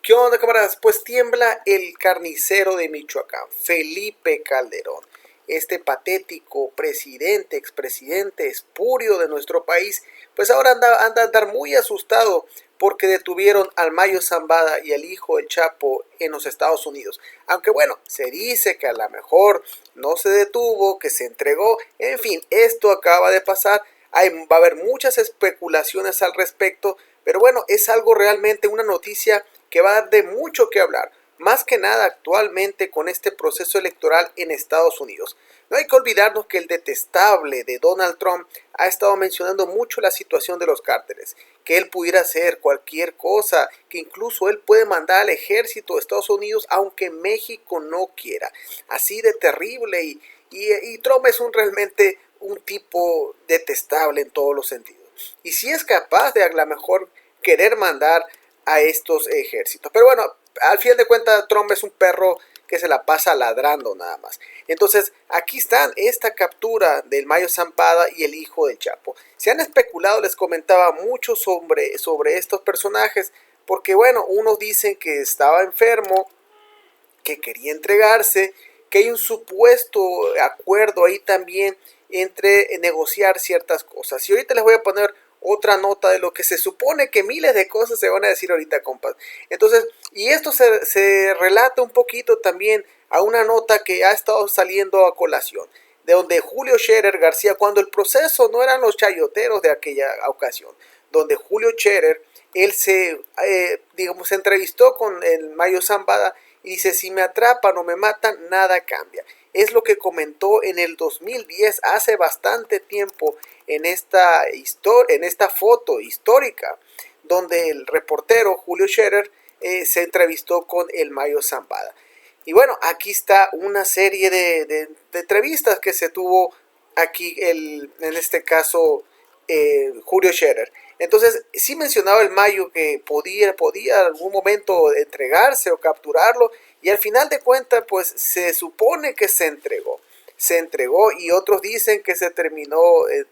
¿Qué onda, camaradas? Pues tiembla el carnicero de Michoacán, Felipe Calderón. Este patético presidente, expresidente espurio de nuestro país, pues ahora anda a andar muy asustado porque detuvieron al Mayo Zambada y al hijo del Chapo en los Estados Unidos. Aunque bueno, se dice que a lo mejor no se detuvo, que se entregó, en fin, esto acaba de pasar. Va a haber muchas especulaciones al respecto, pero bueno, es algo realmente una noticia que va a dar de mucho que hablar, más que nada actualmente con este proceso electoral en Estados Unidos. No hay que olvidarnos que el detestable de Donald Trump ha estado mencionando mucho la situación de los cárteles, que él pudiera hacer cualquier cosa, que incluso él puede mandar al ejército de Estados Unidos aunque México no quiera. Así de terrible y Trump es realmente un tipo detestable en todos los sentidos. Y si es capaz de a lo mejor querer mandar a estos ejércitos. Pero bueno, al fin de cuentas Trump es un perro que se la pasa ladrando nada más. Entonces, aquí están esta captura del Mayo Zambada y el hijo del Chapo. Se han especulado, les comentaba mucho sobre estos personajes, porque bueno, unos dicen que estaba enfermo, que quería entregarse, que hay un supuesto acuerdo ahí también entre negociar ciertas cosas. Y ahorita les voy a poner otra nota de lo que se supone que miles de cosas se van a decir ahorita, compas. Entonces, y esto se relata un poquito también a una nota que ha estado saliendo a colación, de donde Julio Scherer García, cuando el proceso no eran los chayoteros de aquella ocasión, donde Julio Scherer, él digamos, se entrevistó con el Mayo Zambada y dice, si me atrapan o me matan, nada cambia. Es lo que comentó en el 2010, hace bastante tiempo, en esta foto histórica, donde el reportero Julio Scherer se entrevistó con el Mayo Zambada. Y bueno, aquí está una serie de entrevistas que se tuvo aquí, en este caso, Julio Scherer. Entonces, sí mencionaba el Mayo que podía en algún momento entregarse o capturarlo, y al final de cuentas, pues se supone que se entregó y otros dicen que se terminó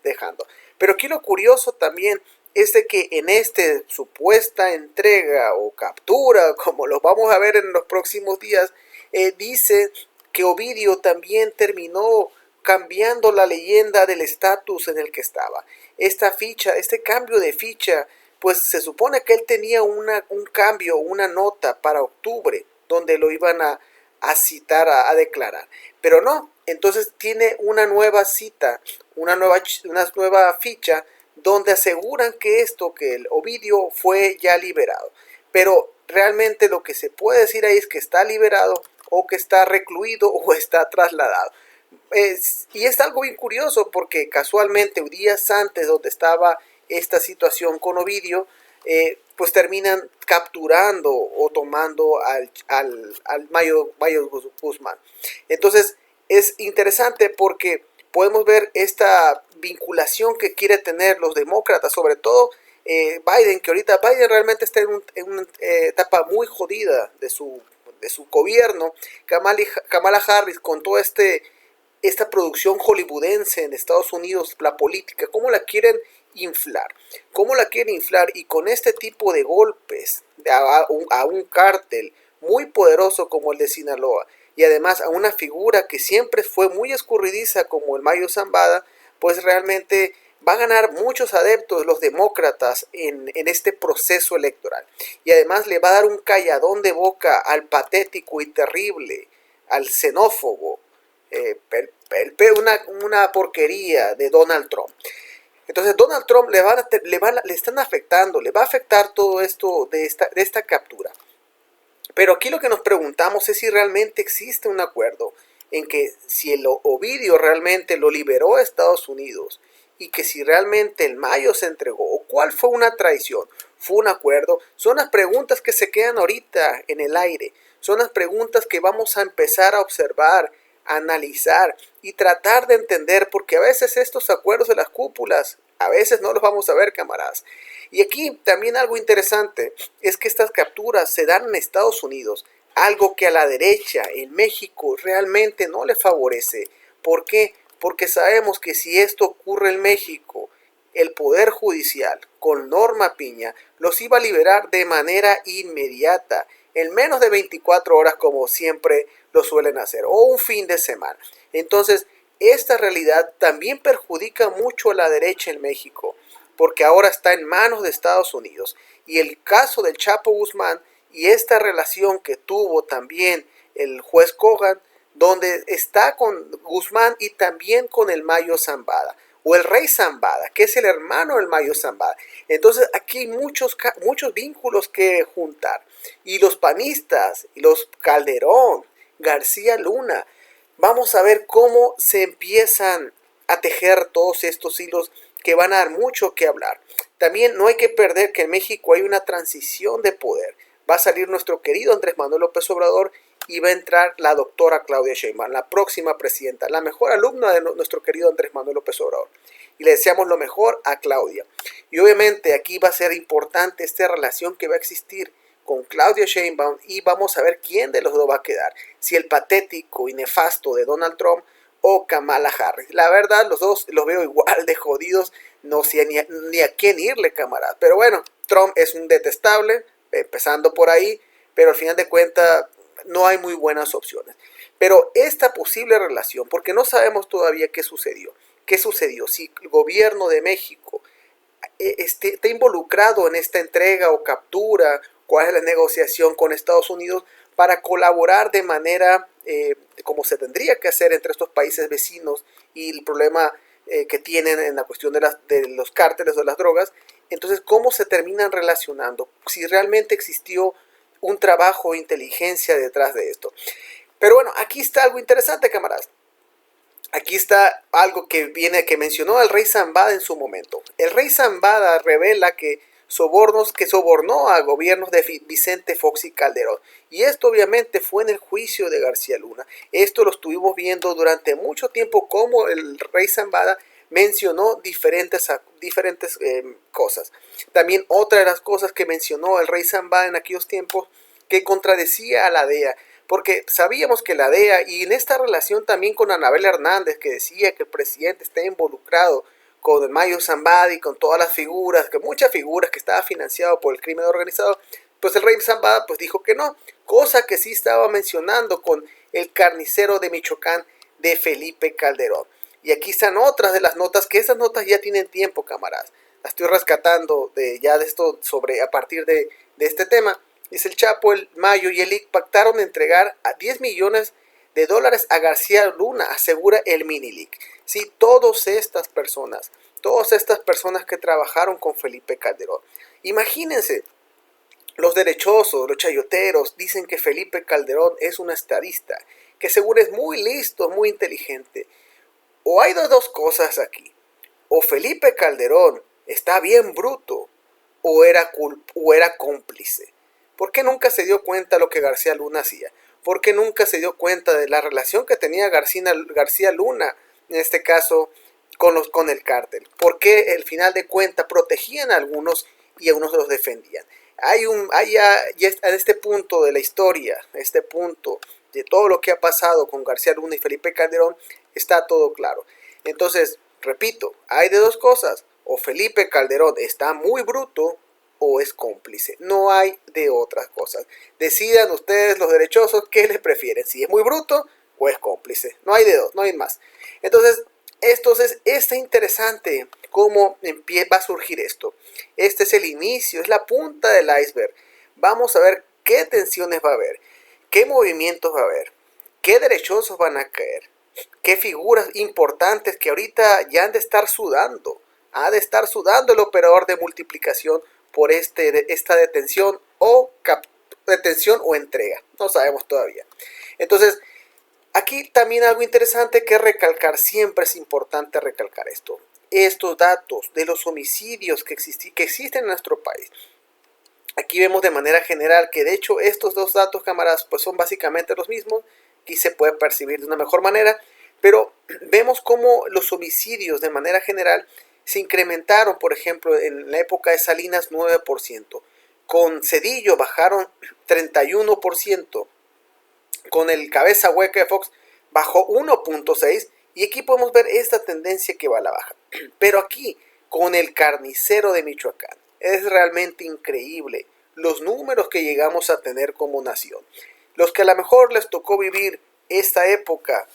dejando. Pero aquí lo curioso también es de que en esta supuesta entrega o captura, como lo vamos a ver en los próximos días, dice que Ovidio también terminó cambiando la leyenda del estatus en el que estaba. Esta ficha, este cambio de ficha, pues se supone que él tenía un cambio, una nota para octubre, donde lo iban a citar, a declarar. Pero no, entonces tiene una nueva cita, una nueva ficha, donde aseguran que el Ovidio fue ya liberado. Pero realmente lo que se puede decir ahí es que está liberado o que está recluido o está trasladado. Y es algo bien curioso porque casualmente días antes donde estaba esta situación con Ovidio, pues terminan capturando o tomando al Mayo Guzmán. Entonces es interesante porque podemos ver esta vinculación que quiere tener los demócratas, sobre todo Biden, que ahorita Biden realmente está en una etapa muy jodida de su gobierno. Kamala Harris con todo esta producción hollywoodense en Estados Unidos, la política, cómo la quieren inflar, y con este tipo de golpes a un cártel muy poderoso como el de Sinaloa y además a una figura que siempre fue muy escurridiza como el Mayo Zambada, pues realmente va a ganar muchos adeptos los demócratas en este proceso electoral y además le va a dar un calladón de boca al patético y terrible, al xenófobo, una porquería de Donald Trump. Entonces Donald Trump le están afectando, le va a afectar todo esto de esta captura. Pero aquí lo que nos preguntamos es si realmente existe un acuerdo en que si el Ovidio realmente lo liberó a Estados Unidos y que si realmente el Mayo se entregó o cuál fue una traición, fue un acuerdo, son las preguntas que se quedan ahorita en el aire, son las preguntas que vamos a empezar a observar, a analizar y tratar de entender, porque a veces estos acuerdos de las cúpulas, a veces no los vamos a ver, camaradas. Y aquí también algo interesante es que estas capturas se dan en Estados Unidos, algo que a la derecha en México realmente no le favorece. ¿Por qué? Porque sabemos que si esto ocurre en México el Poder Judicial, con Norma Piña, los iba a liberar de manera inmediata, en menos de 24 horas como siempre lo suelen hacer, o un fin de semana. Entonces, esta realidad también perjudica mucho a la derecha en México, porque ahora está en manos de Estados Unidos. Y el caso del Chapo Guzmán y esta relación que tuvo también el juez Kogan, donde está con Guzmán y también con el Mayo Zambada, o el Rey Zambada, que es el hermano del Mayo Zambada. Entonces aquí hay muchos vínculos que juntar. Y los panistas, y los Calderón, García Luna, vamos a ver cómo se empiezan a tejer todos estos hilos que van a dar mucho que hablar. También no hay que perder que en México hay una transición de poder. Va a salir nuestro querido Andrés Manuel López Obrador y va a entrar la doctora Claudia Sheinbaum, la próxima presidenta, la mejor alumna de nuestro querido Andrés Manuel López Obrador. Y le deseamos lo mejor a Claudia. Y obviamente aquí va a ser importante esta relación que va a existir con Claudia Sheinbaum y vamos a ver quién de los dos va a quedar. Si el patético y nefasto de Donald Trump o Kamala Harris. La verdad, los dos los veo igual de jodidos, no sé ni a quién irle, camarada. Pero bueno, Trump es un detestable, empezando por ahí, pero al final de cuentas no hay muy buenas opciones. Pero esta posible relación, porque no sabemos todavía qué sucedió. ¿Qué sucedió? Si el gobierno de México está involucrado en esta entrega o captura, cuál es la negociación con Estados Unidos para colaborar de manera como se tendría que hacer entre estos países vecinos y el problema que tienen en la cuestión de los cárteles de las drogas. Entonces, ¿cómo se terminan relacionando? Si realmente existió un trabajo de inteligencia detrás de esto. Pero bueno, aquí está algo interesante, camaradas. Aquí está algo que mencionó el rey Zambada en su momento. El rey Zambada revela que sobornó a gobiernos de Vicente Fox y Calderón. Y esto obviamente fue en el juicio de García Luna. Esto lo estuvimos viendo durante mucho tiempo como el rey Zambada mencionó diferentes cosas. También otra de las cosas que mencionó el rey Zambada en aquellos tiempos que contradecía a la DEA. Porque sabíamos que la DEA, y en esta relación también con Anabel Hernández, que decía que el presidente está involucrado con el Mayo Zambada y con todas las figuras, que muchas figuras que estaba financiado por el crimen organizado, pues el rey Zambada pues dijo que no, cosa que sí estaba mencionando con el carnicero de Michoacán de Felipe Calderón. Y aquí están otras de las notas, que esas notas ya tienen tiempo, camaradas. Las estoy rescatando de esto a partir de este tema. Dice el Chapo, el Mayo y el IC pactaron entregar a 10 millones de dólares a García Luna, asegura el Minilic. Sí, todas estas personas que trabajaron con Felipe Calderón. Imagínense, los derechosos, los chayoteros, dicen que Felipe Calderón es un estadista, que seguro es muy listo, muy inteligente. O hay dos cosas aquí. O Felipe Calderón está bien bruto, o era cómplice. ¿Por qué nunca se dio cuenta de lo que García Luna hacía? ¿Por qué nunca se dio cuenta de la relación que tenía García Luna, en este caso, con el cártel? ¿Por qué al final de cuentas protegían a algunos y a unos los defendían? Ya en este punto de la historia, este punto de todo lo que ha pasado con García Luna y Felipe Calderón, está todo claro. Entonces, repito, hay de dos cosas. O Felipe Calderón está muy bruto, o es cómplice. No hay de otras cosas. Decidan ustedes, los derechosos, qué les prefieren. Si es muy bruto o es cómplice. No hay de dos, no hay más. Entonces es interesante cómo va a surgir esto. Este es el inicio, es la punta del iceberg. Vamos a ver qué tensiones va a haber, qué movimientos va a haber, qué derechosos van a caer, qué figuras importantes que ahorita ya han de estar sudando. Ha de estar sudando el operador de multiplicación por esta detención o entrega. No sabemos todavía. Entonces, aquí también algo interesante que recalcar, siempre es importante recalcar esto. Estos datos de los homicidios que existen en nuestro país. Aquí vemos de manera general que de hecho estos dos datos, camaradas, pues son básicamente los mismos. Aquí se puede percibir de una mejor manera, pero vemos cómo los homicidios de manera general se incrementaron, por ejemplo, en la época de Salinas 9%, con Cedillo bajaron 31%, con el cabeza hueca de Fox bajó 1.6%, y aquí podemos ver esta tendencia que va a la baja. Pero aquí, con el carnicero de Michoacán. Es realmente increíble los números que llegamos a tener como nación. Los que a lo mejor les tocó vivir esta época,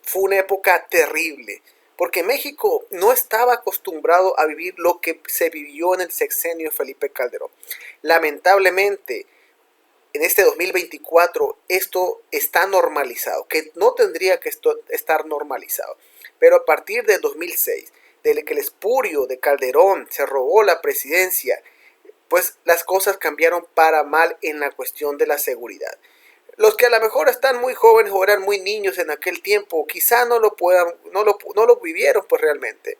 fue una época terrible, porque México no estaba acostumbrado a vivir lo que se vivió en el sexenio de Felipe Calderón. Lamentablemente, en este 2024 esto está normalizado, que no tendría que estar normalizado. Pero a partir de 2006, desde que el espurio de Calderón se robó la presidencia, pues las cosas cambiaron para mal en la cuestión de la seguridad. Los que a lo mejor están muy jóvenes o eran muy niños en aquel tiempo, quizá no lo vivieron pues realmente.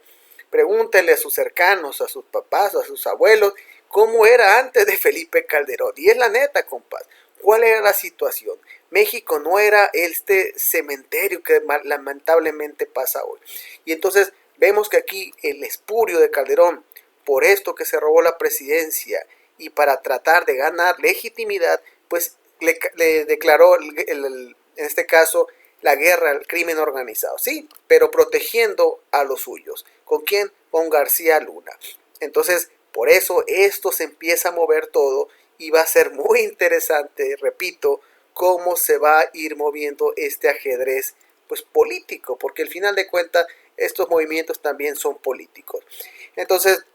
Pregúntenle a sus cercanos, a sus papás, a sus abuelos, cómo era antes de Felipe Calderón. Y es la neta, compas. ¿Cuál era la situación? México no era este cementerio que lamentablemente pasa hoy. Y entonces vemos que aquí el espurio de Calderón, por esto que se robó la presidencia y para tratar de ganar legitimidad, pues le declaró, en este caso, la guerra al crimen organizado. Sí, pero protegiendo a los suyos. ¿Con quién? Con García Luna. Entonces, por eso esto se empieza a mover todo y va a ser muy interesante, repito, cómo se va a ir moviendo este ajedrez pues político, porque al final de cuentas estos movimientos también son políticos. Entonces,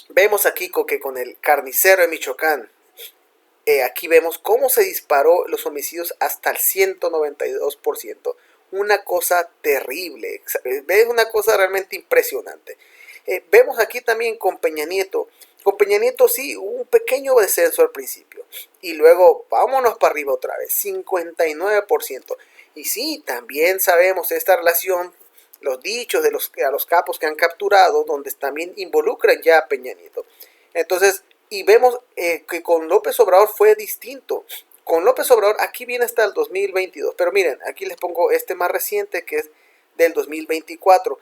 vemos aquí que con el carnicero de Michoacán, aquí vemos cómo se disparó los homicidios hasta el 192%. Una cosa terrible, es una cosa realmente impresionante. Vemos aquí también con Peña Nieto. Con Peña Nieto sí, hubo un pequeño descenso al principio. Y luego vámonos para arriba otra vez, 59%. Y sí, también sabemos esta relación, los dichos de a los capos que han capturado, donde también involucran ya a Peña Nieto. Entonces, y vemos que con López Obrador fue distinto. Con López Obrador, aquí viene hasta el 2022, pero miren, aquí les pongo este más reciente que es del 2024.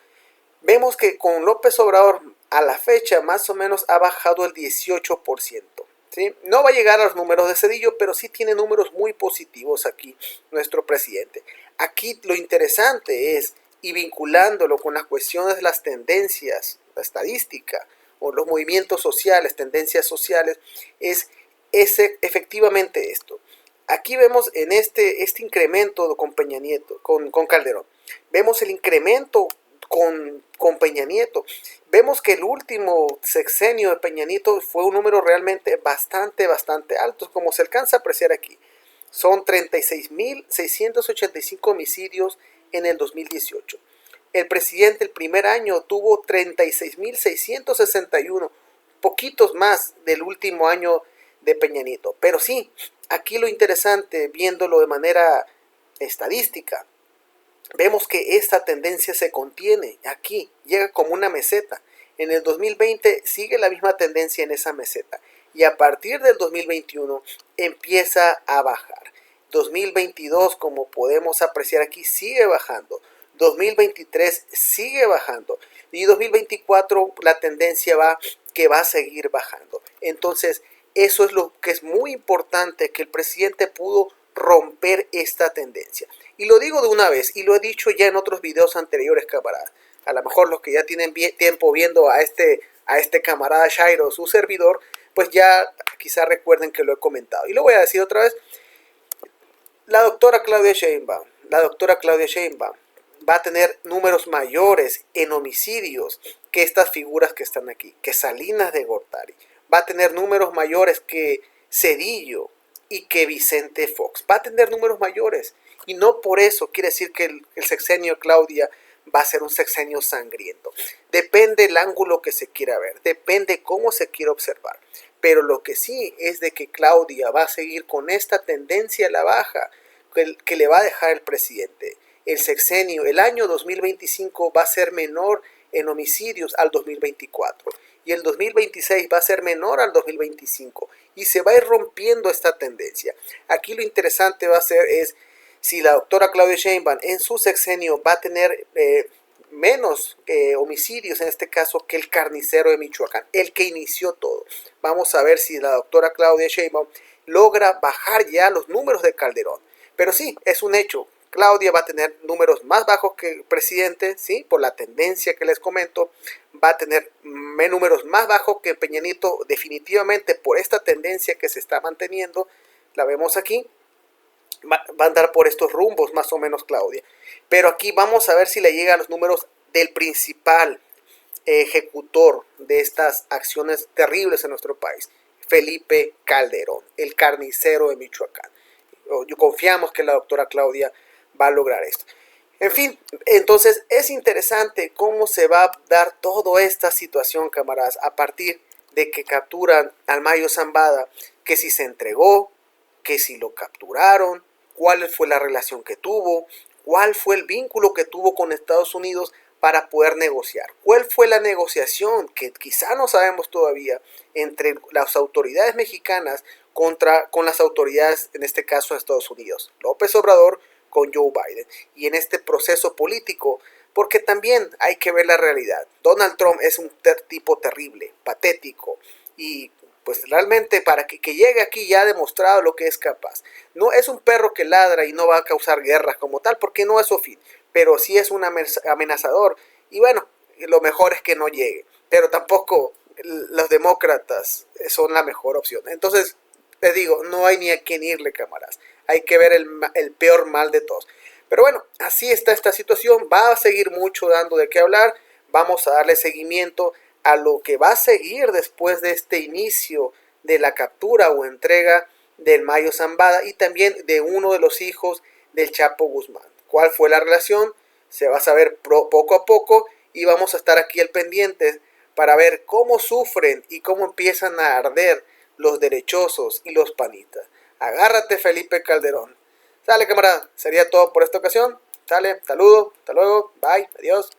Vemos que con López Obrador a la fecha más o menos ha bajado el 18%. ¿Sí? No va a llegar a los números de Cedillo, pero sí tiene números muy positivos aquí nuestro presidente. Aquí lo interesante es, y vinculándolo con las cuestiones de las tendencias, la estadística, o los movimientos sociales, tendencias sociales, es efectivamente esto. Aquí vemos en este incremento con Peña Nieto, con Calderón, vemos el incremento con Peña Nieto. Vemos que el último sexenio de Peña Nieto fue un número realmente bastante alto, como se alcanza a apreciar aquí. Son 36.685 homicidios en el 2018. El presidente el primer año tuvo 36.661, poquitos más del último año de Peña Nieto. Pero sí, aquí lo interesante, viéndolo de manera estadística, vemos que esta tendencia se contiene aquí, llega como una meseta. En el 2020 sigue la misma tendencia en esa meseta y a partir del 2021 empieza a bajar. 2022, como podemos apreciar aquí, sigue bajando. 2023 sigue bajando y 2024 la tendencia va a seguir bajando. Entonces, eso es lo que es muy importante, que el presidente pudo romper esta tendencia. Y lo digo de una vez, y lo he dicho ya en otros videos anteriores, camaradas. A lo mejor los que ya tienen tiempo viendo a este camarada Shairo, su servidor, pues ya quizá recuerden que lo he comentado. Y lo voy a decir otra vez. La doctora Claudia Sheinbaum va a tener números mayores en homicidios que estas figuras que están aquí, que Salinas de Gortari. Va a tener números mayores que Cedillo y que Vicente Fox. Va a tener números mayores. Y no por eso quiere decir que el sexenio de Claudia va a ser un sexenio sangriento. Depende el ángulo que se quiera ver, depende cómo se quiera observar. Pero lo que sí es de que Claudia va a seguir con esta tendencia a la baja que le va a dejar el presidente. El sexenio, el año 2025 va a ser menor en homicidios al 2024 y el 2026 va a ser menor al 2025 y se va a ir rompiendo esta tendencia. Aquí lo interesante va a ser es si la doctora Claudia Sheinbaum en su sexenio va a tener menos homicidios en este caso que el carnicero de Michoacán, el que inició todo. Vamos a ver si la doctora Claudia Sheinbaum logra bajar ya los números de Calderón. Pero sí, es un hecho Claudia va a tener números más bajos que el presidente, ¿sí? Por la tendencia que les comento, va a tener números más bajos que Peña Nieto, definitivamente por esta tendencia que se está manteniendo, la vemos aquí, va a andar por estos rumbos más o menos Claudia. Pero aquí vamos a ver si le llega a los números del principal ejecutor de estas acciones terribles en nuestro país, Felipe Calderón, el carnicero de Michoacán. Confiamos que la doctora Claudia va a lograr esto. En fin, entonces es interesante cómo se va a dar toda esta situación, camaradas, a partir de que capturan al Mayo Zambada, que si se entregó, que si lo capturaron, cuál fue la relación que tuvo, cuál fue el vínculo que tuvo con Estados Unidos para poder negociar. ¿Cuál fue la negociación que quizá no sabemos todavía entre las autoridades mexicanas con las autoridades, en este caso de Estados Unidos? López Obrador con Joe Biden. Y en este proceso político, porque también hay que ver la realidad. Donald Trump es un tipo terrible, patético, y pues realmente para que llegue aquí ya ha demostrado lo que es capaz. No es un perro que ladra y no va a causar guerras como tal, porque no es su fin, pero sí es un amenazador. Y bueno, lo mejor es que no llegue, pero tampoco los demócratas son la mejor opción. Entonces, les digo, no hay ni a quién irle, camaradas. Hay que ver el peor mal de todos. Pero bueno, así está esta situación. Va a seguir mucho dando de qué hablar. Vamos a darle seguimiento a lo que va a seguir después de este inicio de la captura o entrega del Mayo Zambada y también de uno de los hijos del Chapo Guzmán. ¿Cuál fue la relación? Se va a saber poco a poco y vamos a estar aquí al pendiente para ver cómo sufren y cómo empiezan a arder los derechosos y los panistas. Agárrate, Felipe Calderón. Sale, camarada. Sería todo por esta ocasión. Sale, saludo, hasta luego, bye, adiós.